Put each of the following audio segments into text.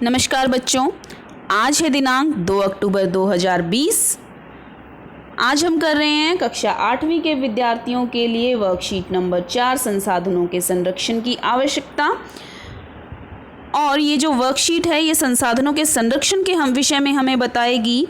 नमस्कार बच्चों, आज है दिनांक 2 अक्टूबर 2020। आज हम कर रहे हैं कक्षा 8वीं के विद्यार्थियों के लिए वर्कशीट नंबर 4 संसाधनों के संरक्षण की आवश्यकता। और ये जो वर्कशीट है ये संसाधनों के संरक्षण के विषय में हमें बताएगी,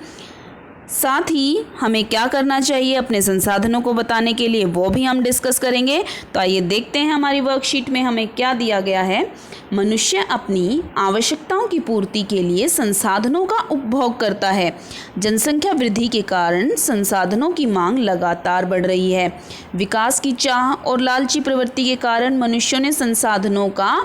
साथ ही हमें क्या करना चाहिए अपने संसाधनों को बताने के लिए वो भी हम डिस्कस करेंगे। तो आइए देखते हैं हमारी वर्कशीट में हमें क्या दिया गया है। मनुष्य अपनी आवश्यकताओं की पूर्ति के लिए संसाधनों का उपभोग करता है। जनसंख्या वृद्धि के कारण संसाधनों की मांग लगातार बढ़ रही है। विकास की चाह और लालची प्रवृत्ति के कारण मनुष्यों ने संसाधनों का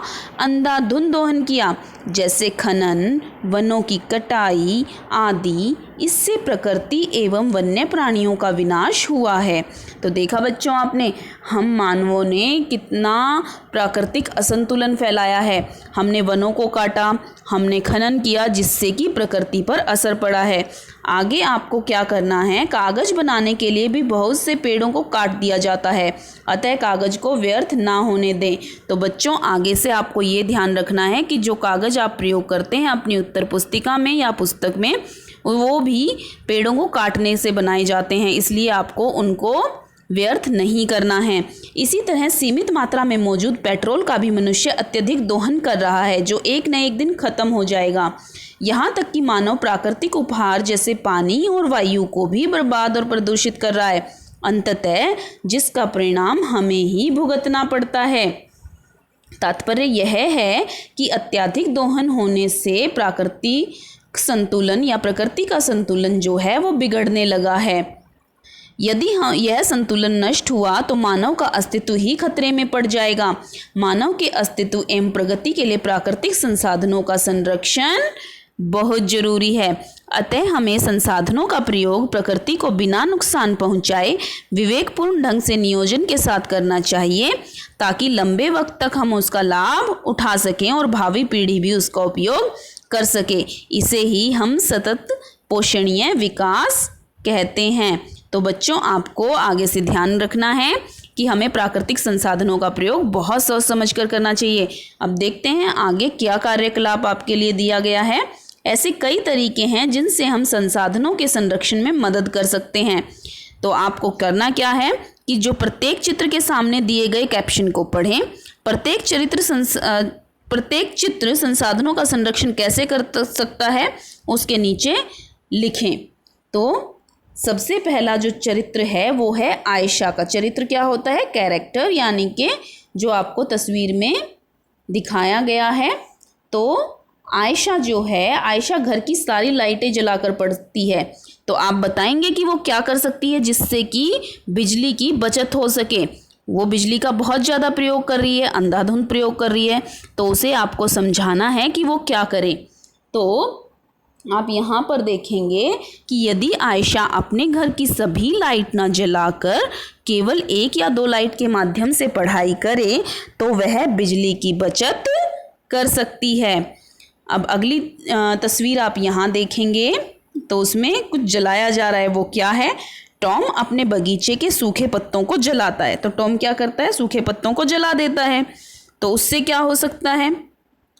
अंधाधुंध दोहन किया, जैसे खनन, वनों की कटाई आदि। इससे प्रकृति एवं वन्य प्राणियों का विनाश हुआ है। तो देखा बच्चों आपने, हम मानवों ने कितना प्राकृतिक असंतुलन फैलाया है। हमने वनों को काटा, हमने खनन किया, जिससे कि प्रकृति पर असर पड़ा है। आगे आपको क्या करना है, कागज बनाने के लिए भी बहुत से पेड़ों को काट दिया जाता है, अतः कागज को व्यर्थ ना होने दें। तो बच्चों आगे से आपको ये ध्यान रखना है कि जो कागज आप प्रयोग करते हैं अपनी उत्तर पुस्तिका में या पुस्तक में, वो भी पेड़ों को काटने से बनाए जाते हैं, इसलिए आपको उनको व्यर्थ नहीं करना है। इसी तरह सीमित मात्रा में मौजूद पेट्रोल का भी मनुष्य अत्यधिक दोहन कर रहा है, जो एक न एक दिन खत्म हो जाएगा। यहाँ तक कि मानव प्राकृतिक उपहार जैसे पानी और वायु को भी बर्बाद और प्रदूषित कर रहा है, अंततः जिसका परिणाम हमें ही भुगतना पड़ता है। तात्पर्य यह है कि अत्यधिक दोहन होने से प्राकृतिक संतुलन या प्रकृति का संतुलन जो है वो बिगड़ने लगा है। यदि यह संतुलन नष्ट हुआ तो मानव का अस्तित्व ही खतरे में पड़ जाएगा। मानव के अस्तित्व एवं प्रगति के लिए प्राकृतिक संसाधनों का संरक्षण बहुत जरूरी है। अतः हमें संसाधनों का प्रयोग प्रकृति को बिना नुकसान पहुंचाए विवेकपूर्ण ढंग से नियोजन के साथ करना चाहिए, ताकि लंबे वक्त तक हम उसका लाभ उठा सकें और भावी पीढ़ी भी उसका उपयोग कर सके। इसे ही हम सतत पोषणीय विकास कहते हैं। तो बच्चों आपको आगे से ध्यान रखना है कि हमें प्राकृतिक संसाधनों का प्रयोग बहुत सोच समझ कर करना चाहिए। अब देखते हैं आगे क्या कार्यकलाप आपके लिए दिया गया है। ऐसे कई तरीके हैं जिनसे हम संसाधनों के संरक्षण में मदद कर सकते हैं। तो आपको करना क्या है कि जो प्रत्येक चित्र के सामने दिए गए कैप्शन को पढ़ें। प्रत्येक चित्र संसाधनों का संरक्षण कैसे कर सकता है उसके नीचे लिखें। तो सबसे पहला जो चरित्र है वो है आयशा का। चरित्र क्या होता है? कैरेक्टर, यानी कि जो आपको तस्वीर में दिखाया गया है। तो आयशा जो है, आयशा घर की सारी लाइटें जलाकर पढ़ती है। तो आप बताएंगे कि वो क्या कर सकती है जिससे कि बिजली की बचत हो सके। वो बिजली का बहुत ज़्यादा प्रयोग कर रही है, अंधाधुंध प्रयोग कर रही है, तो उसे आपको समझाना है कि वो क्या करे। तो आप यहाँ पर देखेंगे कि यदि आयशा अपने घर की सभी लाइट न जलाकर केवल 1 या 2 लाइट के माध्यम से पढ़ाई करे तो वह बिजली की बचत कर सकती है। अब अगली तस्वीर आप यहाँ देखेंगे तो उसमें कुछ जलाया जा रहा है। वो क्या है? टॉम अपने बगीचे के सूखे पत्तों को जलाता है। तो टॉम क्या करता है? सूखे पत्तों को जला देता है। तो उससे क्या हो सकता है?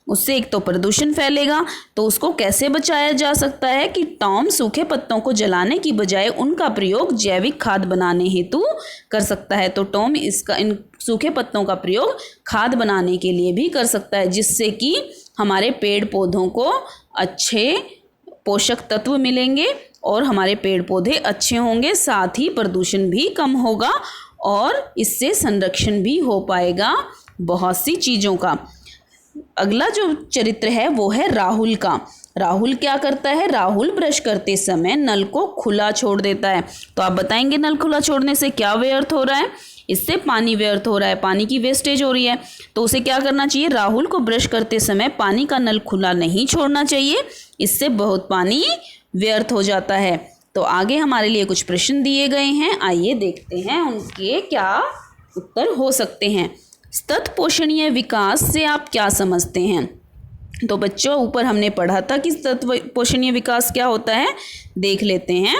उससे एक तो प्रदूषण फैलेगा। तो उसको कैसे बचाया जा सकता है कि टॉम सूखे पत्तों को जलाने की बजाय उनका प्रयोग जैविक खाद बनाने हेतु कर सकता है। तो टॉम इन सूखे पत्तों का प्रयोग खाद बनाने के लिए भी कर सकता है, जिससे कि हमारे पेड़ पौधों को अच्छे पोषक तत्व मिलेंगे और हमारे पेड़ पौधे अच्छे होंगे, साथ ही प्रदूषण भी कम होगा और इससे संरक्षण भी हो पाएगा बहुत सी चीज़ों का। अगला जो चरित्र है वो है राहुल का। राहुल क्या करता है? राहुल ब्रश करते समय नल को खुला छोड़ देता है। तो आप बताएंगे नल खुला छोड़ने से क्या व्यर्थ हो रहा है? इससे पानी व्यर्थ हो रहा है, पानी की वेस्टेज हो रही है। तो उसे क्या करना चाहिए? राहुल को ब्रश करते समय पानी का नल खुला नहीं छोड़ना चाहिए, इससे बहुत पानी व्यर्थ हो जाता है। तो आगे हमारे लिए कुछ प्रश्न दिए गए हैं, आइए देखते हैं उनके क्या उत्तर हो सकते हैं। सतत पोषणीय विकास से आप क्या समझते हैं? तो बच्चों ऊपर हमने पढ़ा था कि सतत पोषणीय विकास क्या होता है, देख लेते हैं।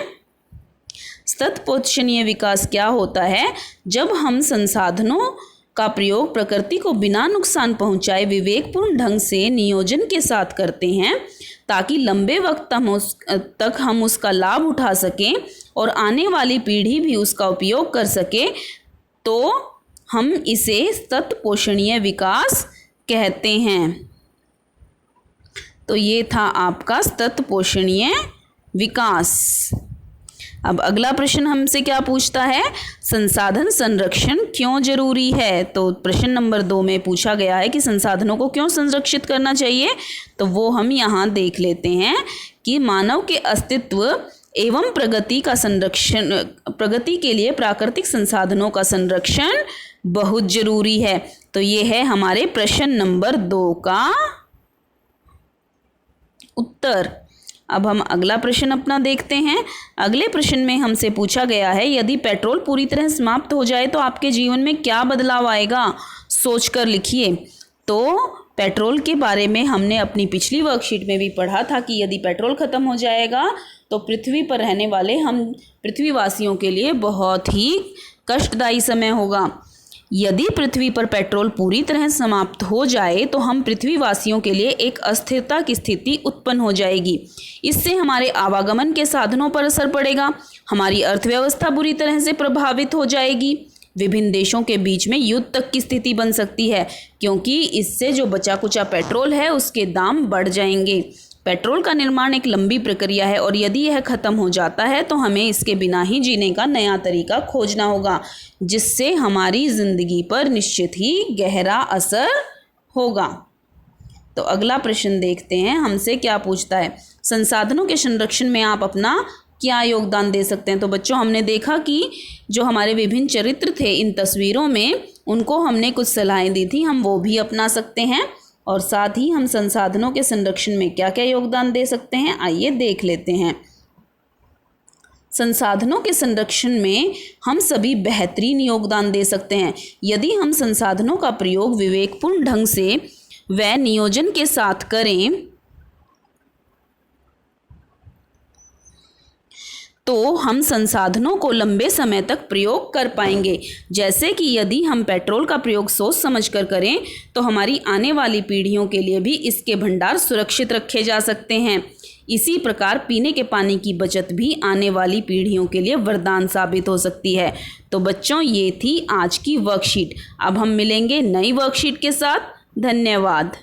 सतत पोषणीय विकास क्या होता है? जब हम संसाधनों का प्रयोग प्रकृति को बिना नुकसान पहुंचाए विवेकपूर्ण ढंग से नियोजन के साथ करते हैं ताकि लंबे वक्त तक हम उसका लाभ उठा सकें और आने वाली पीढ़ी भी उसका उपयोग कर सके, तो हम इसे सतत पोषणीय विकास कहते हैं। तो ये था आपका सतत पोषणीय विकास। अब अगला प्रश्न हमसे क्या पूछता है, संसाधन संरक्षण क्यों जरूरी है। तो प्रश्न नंबर 2 में पूछा गया है कि संसाधनों को क्यों संरक्षित करना चाहिए। तो वो हम यहाँ देख लेते हैं कि मानव के अस्तित्व एवं प्रगति के लिए प्राकृतिक संसाधनों का संरक्षण बहुत जरूरी है। तो ये है हमारे प्रश्न नंबर 2 का उत्तर। अब हम अगला प्रश्न अपना देखते हैं। अगले प्रश्न में हमसे पूछा गया है, यदि पेट्रोल पूरी तरह समाप्त हो जाए तो आपके जीवन में क्या बदलाव आएगा, सोचकर लिखिए। तो पेट्रोल के बारे में हमने अपनी पिछली वर्कशीट में भी पढ़ा था कि यदि पेट्रोल ख़त्म हो जाएगा तो पृथ्वी पर रहने वाले हम पृथ्वीवासियों के लिए बहुत ही कष्टदायी समय होगा। यदि पृथ्वी पर पेट्रोल पूरी तरह समाप्त हो जाए तो हम पृथ्वीवासियों के लिए एक अस्थिरता की स्थिति उत्पन्न हो जाएगी। इससे हमारे आवागमन के साधनों पर असर पड़ेगा, हमारी अर्थव्यवस्था बुरी तरह से प्रभावित हो जाएगी, विभिन्न देशों के बीच में युद्ध तक की स्थिति बन सकती है, क्योंकि इससे जो बचा कुचा पेट्रोल है उसके दाम बढ़ जाएंगे। पेट्रोल का निर्माण एक लंबी प्रक्रिया है और यदि यह ख़त्म हो जाता है तो हमें इसके बिना ही जीने का नया तरीका खोजना होगा, जिससे हमारी ज़िंदगी पर निश्चित ही गहरा असर होगा। तो अगला प्रश्न देखते हैं, हमसे क्या पूछता है, संसाधनों के संरक्षण में आप अपना क्या योगदान दे सकते हैं। तो बच्चों, हमने देखा कि जो हमारे विभिन्न चरित्र थे इन तस्वीरों में, उनको हमने कुछ सलाहें दी थी, हम वो भी अपना सकते हैं। और साथ ही हम संसाधनों के संरक्षण में क्या क्या योगदान दे सकते हैं, आइए देख लेते हैं। संसाधनों के संरक्षण में हम सभी बेहतरीन योगदान दे सकते हैं यदि हम संसाधनों का प्रयोग विवेकपूर्ण ढंग से व नियोजन के साथ करें। तो हम संसाधनों को लंबे समय तक प्रयोग कर पाएंगे। जैसे कि यदि हम पेट्रोल का प्रयोग सोच समझकर करें तो हमारी आने वाली पीढ़ियों के लिए भी इसके भंडार सुरक्षित रखे जा सकते हैं। इसी प्रकार पीने के पानी की बचत भी आने वाली पीढ़ियों के लिए वरदान साबित हो सकती है। तो बच्चों, ये थी आज की वर्कशीट। अब हम मिलेंगे नई वर्कशीट के साथ। धन्यवाद।